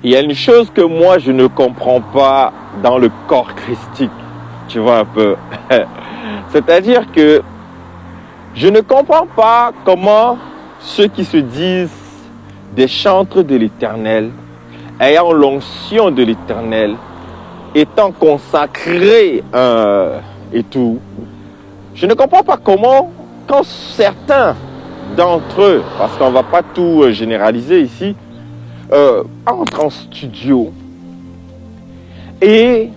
Il y a une chose que moi je ne comprends pas dans le corps christique, tu vois un peu. C'est-à-dire que je ne comprends pas comment ceux qui se disent des chantres de l'Éternel, ayant l'onction de l'Éternel, étant consacrés et tout, je ne comprends pas comment, quand certains d'entre eux, parce qu'on ne va pas tout généraliser ici, entrent en studio et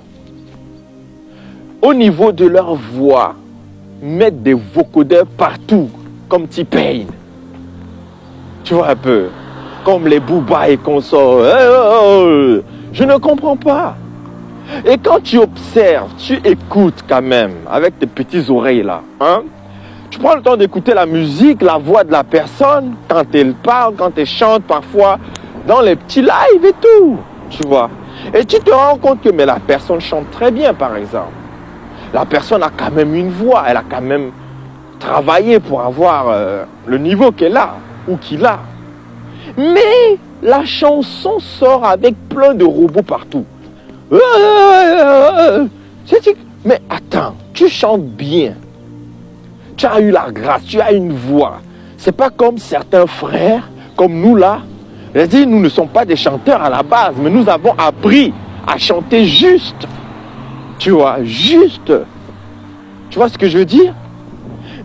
au niveau de leur voix, mettent des vocodeurs partout, comme T-Pain. Tu vois un peu, comme les Booba et consorts. Je ne comprends pas. Et quand tu observes, tu écoutes quand même, avec tes petites oreilles là, hein, tu prends le temps d'écouter la musique, la voix de la personne, quand elle parle, quand elle chante parfois, dans les petits lives et tout, tu vois. Et tu te rends compte que mais la personne chante très bien, par exemple. La personne a quand même une voix, elle a quand même travaillé pour avoir le niveau qu'elle a ou qu'il a. Mais la chanson sort avec plein de robots partout. Mais attends, tu chantes bien. Tu as eu la grâce, tu as une voix. C'est pas comme certains frères, comme nous là. Nous ne sommes pas des chanteurs à la base, mais nous avons appris à chanter juste. Tu vois, juste. Tu vois ce que je veux dire?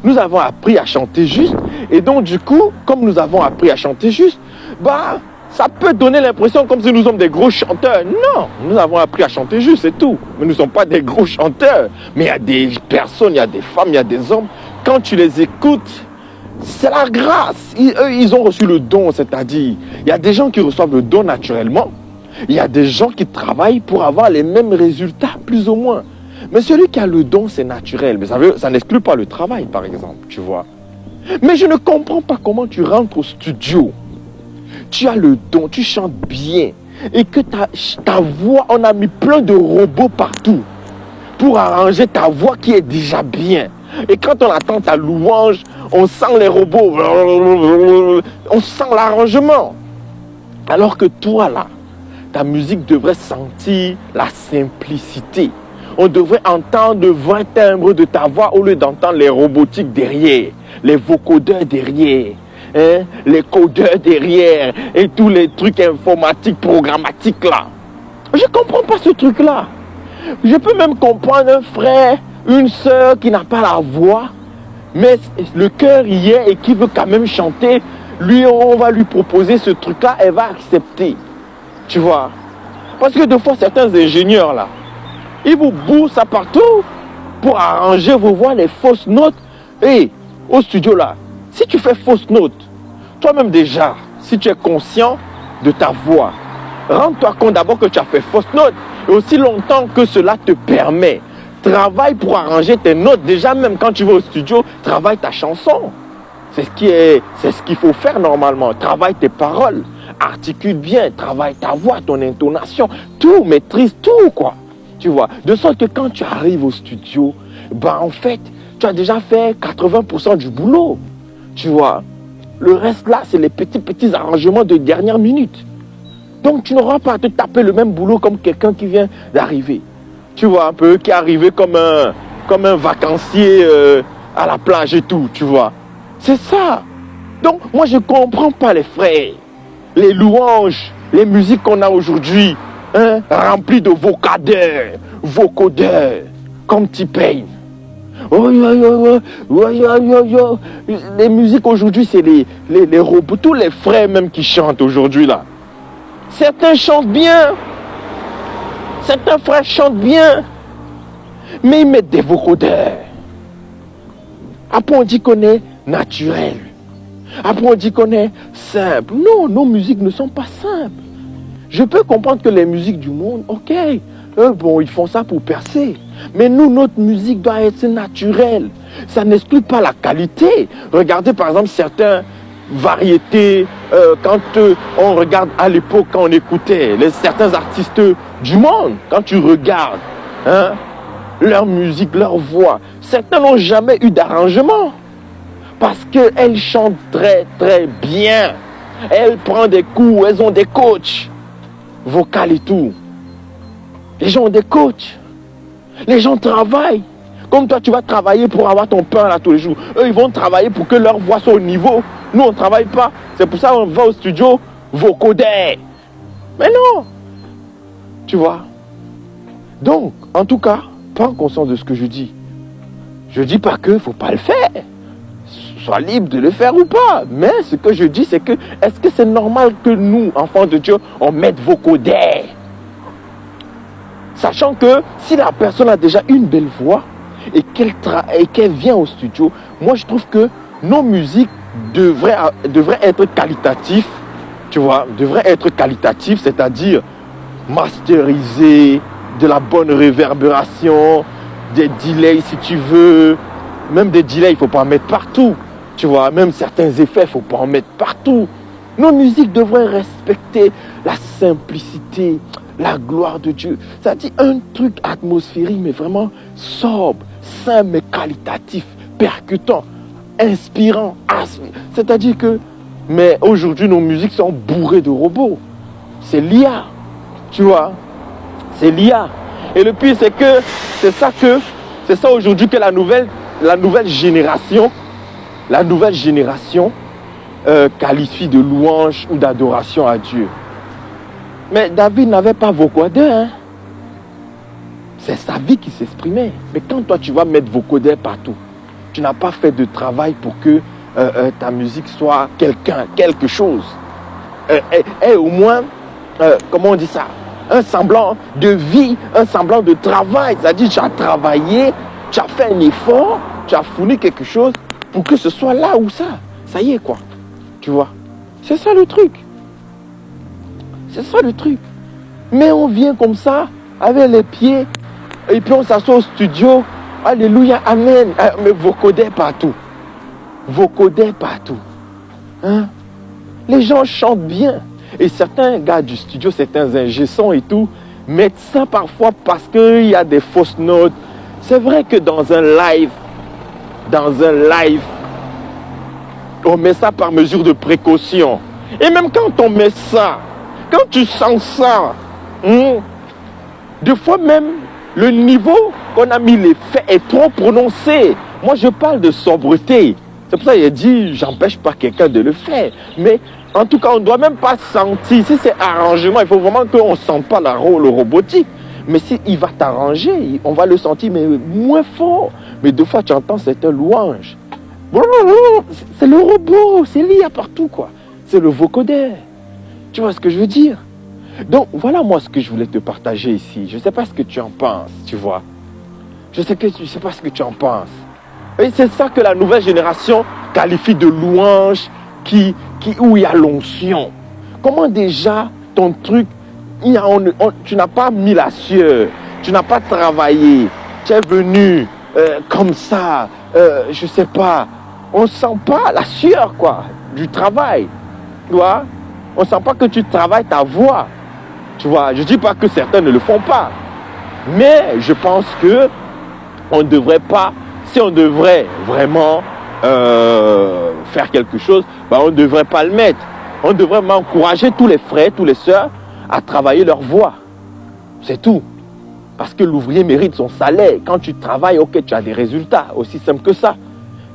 Nous avons appris à chanter juste. Et donc, du coup, comme nous avons appris à chanter juste, ça peut donner l'impression comme si nous sommes des gros chanteurs. Non, nous avons appris à chanter juste, c'est tout. Mais nous ne sommes pas des gros chanteurs. Mais il y a des personnes, il y a des femmes, il y a des hommes. Quand tu les écoutes, c'est la grâce. Eux, ils ont reçu le don, c'est-à-dire, il y a des gens qui reçoivent le don naturellement. Il y a des gens qui travaillent pour avoir les mêmes résultats, plus ou moins. Mais celui qui a le don, c'est naturel. Mais ça n'exclut pas le travail, par exemple, tu vois. Mais je ne comprends pas comment tu rentres au studio. Tu as le don, tu chantes bien. Et que ta voix, on a mis plein de robots partout pour arranger ta voix qui est déjà bien. Et quand on attend ta louange, on sent les robots. On sent l'arrangement. Alors que toi, là, ta musique devrait sentir la simplicité. On devrait entendre le vrai timbre de ta voix au lieu d'entendre les robotiques derrière, les vocodeurs derrière, hein, les codeurs derrière et tous les trucs informatiques, programmatiques là. Je ne comprends pas ce truc-là. Je peux même comprendre un frère, une sœur qui n'a pas la voix, mais le cœur y est et qui veut quand même chanter. Lui, on va lui proposer ce truc-là, elle va accepter. Tu vois? Parce que des fois, certains ingénieurs là, ils vous boussent ça partout pour arranger vos voix, les fausses notes. Et au studio là, si tu fais fausses notes, toi-même déjà, si tu es conscient de ta voix, rends-toi compte d'abord que tu as fait fausses notes. Et aussi longtemps que cela te permet, travaille pour arranger tes notes. Déjà même quand tu vas au studio, travaille ta chanson. C'est ce qu'il faut faire normalement. Travaille tes paroles, articule bien, travaille ta voix, ton intonation, tout, maîtrise tout quoi. Tu vois, de sorte que quand tu arrives au studio, en fait, tu as déjà fait 80% du boulot. Tu vois, le reste là, c'est les petits arrangements de dernière minute. Donc tu n'auras pas à te taper le même boulot comme quelqu'un qui vient d'arriver. Tu vois, un peu, qui est arrivé comme un vacancier à la plage et tout, tu vois. C'est ça. Donc, moi, je ne comprends pas les frères. Les louanges, les musiques qu'on a aujourd'hui, hein, remplies de vocodeurs, comme T-Pain. Les musiques aujourd'hui, c'est les robots, tous les frères même qui chantent aujourd'hui là. Certains chantent bien. Certains frères chantent bien. Mais ils mettent des vocodeurs. Après, on dit qu'on est naturel. Après, on dit qu'on est simple. Non, nos musiques ne sont pas simples. Je peux comprendre que les musiques du monde, ok, ils font ça pour percer. Mais nous, notre musique doit être naturelle. Ça n'exclut pas la qualité. Regardez par exemple certaines variétés, quand on regarde à l'époque, quand on écoutait certains artistes du monde, quand tu regardes, hein, leur musique, leur voix, certains n'ont jamais eu d'arrangement. Parce qu'elles chantent très très bien. Elles prennent des cours, elles ont des coachs. vocales et tout. Les gens ont des coachs. Les gens travaillent. Comme toi, tu vas travailler pour avoir ton pain là tous les jours. Eux, ils vont travailler pour que leur voix soit au niveau. Nous, on ne travaille pas. C'est pour ça qu'on va au studio vocoder. Mais non. Tu vois. Donc, en tout cas, prends conscience de ce que je dis. Je ne dis pas qu'il ne faut pas le faire. Sois libre de le faire ou pas. Mais ce que je dis, c'est que est-ce que c'est normal que nous, enfants de Dieu, on mette vocoder? Sachant que si la personne a déjà une belle voix et qu'elle vient au studio, moi je trouve que nos musiques devraient être qualitatives, tu vois, devraient être qualitatives, c'est-à-dire masterisées, de la bonne réverbération, des delays si tu veux, même des delays il ne faut pas en mettre partout, tu vois, même certains effets il ne faut pas en mettre partout. Nos musiques devraient respecter la simplicité, la gloire de Dieu. Ça dit un truc atmosphérique, mais vraiment sobre, simple, mais qualitatif, percutant, inspirant. C'est-à-dire que, mais aujourd'hui, nos musiques sont bourrées de robots. C'est l'IA, tu vois. C'est l'IA. Et le pire, c'est que c'est ça aujourd'hui que la nouvelle génération qualifie de louange ou d'adoration à Dieu. Mais David n'avait pas vocoder, hein. C'est sa vie qui s'exprimait. Mais quand toi, tu vas mettre vocoder partout, tu n'as pas fait de travail pour que ta musique soit quelque chose. Et au moins, comment on dit ça? Un semblant de vie, un semblant de travail. C'est-à-dire, tu as travaillé, tu as fait un effort, tu as fourni quelque chose pour que ce soit là ou ça. Ça y est, quoi. Tu vois? C'est ça le truc. C'est ça le truc. Mais on vient comme ça, avec les pieds, et puis on s'assoit au studio. Alléluia, amen. Mais vocoder partout. Vocoder partout. Hein? Les gens chantent bien. Et certains gars du studio, certains ingé-sons et tout, mettent ça parfois parce qu'il y a des fausses notes. C'est vrai que dans un live, on met ça par mesure de précaution. Et même quand on met ça, quand tu sens ça, des fois même, le niveau qu'on a mis l'effet est trop prononcé. Moi, je parle de sobriété. C'est pour ça qu'il a dit, j'empêche pas quelqu'un de le faire. Mais en tout cas, on ne doit même pas sentir. Si c'est arrangement, il faut vraiment qu'on ne sente pas le robotique. Mais s'il va t'arranger, on va le sentir, mais moins fort. Mais des fois, tu entends certains louanges. C'est le robot, c'est l'IA partout, quoi. C'est le vocoder. Tu vois ce que je veux dire? Donc, voilà moi ce que je voulais te partager ici. Je ne sais pas ce que tu en penses, tu vois. Je sais pas ce que tu en penses. Et c'est ça que la nouvelle génération qualifie de louange où il y a l'onction. Comment déjà ton truc, tu n'as pas mis la sueur, tu n'as pas travaillé, tu es venu comme ça, je ne sais pas. On ne sent pas la sueur, quoi, du travail. Tu vois? On ne sent pas que tu travailles ta voix. Tu vois? Je ne dis pas que certains ne le font pas. Mais je pense que on ne devrait pas, si on devrait vraiment faire quelque chose, on ne devrait pas le mettre. On devrait encourager tous les frères, tous les sœurs à travailler leur voix. C'est tout. Parce que l'ouvrier mérite son salaire. Quand tu travailles, ok, tu as des résultats. Aussi simple que ça.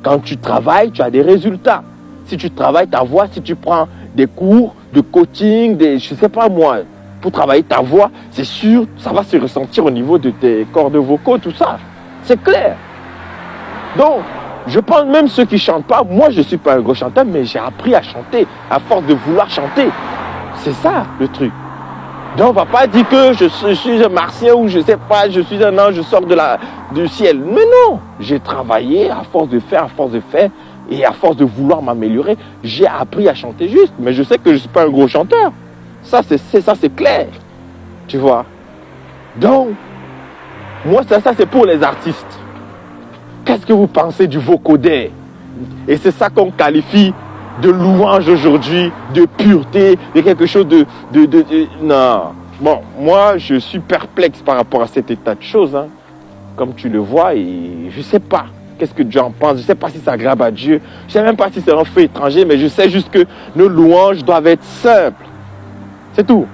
Quand tu travailles, tu as des résultats. Si tu travailles ta voix, si tu prends des cours de coaching, je ne sais pas moi, pour travailler ta voix, c'est sûr, ça va se ressentir au niveau de tes cordes vocaux, tout ça. C'est clair. Donc, je pense même ceux qui ne chantent pas, moi je ne suis pas un gros chanteur, mais j'ai appris à chanter, à force de vouloir chanter. C'est ça le truc. Donc on ne va pas dire que je suis un martien ou je ne sais pas, je suis un ange, je sors du ciel. Mais non, j'ai travaillé à force de faire, et à force de vouloir m'améliorer, j'ai appris à chanter juste. Mais je sais que je ne suis pas un gros chanteur. Ça c'est clair. Tu vois. Donc, moi ça c'est pour les artistes. Qu'est-ce que vous pensez du vocoder? Et c'est ça qu'on qualifie de louange aujourd'hui, de pureté, de quelque chose non. Bon, moi, je suis perplexe par rapport à cet état de choses. Hein. Comme tu le vois, et je ne sais pas qu'est-ce que Dieu en pense. Je ne sais pas si ça aggrave à Dieu. Je ne sais même pas si c'est un fait étranger, mais je sais juste que nos louanges doivent être simples. C'est tout.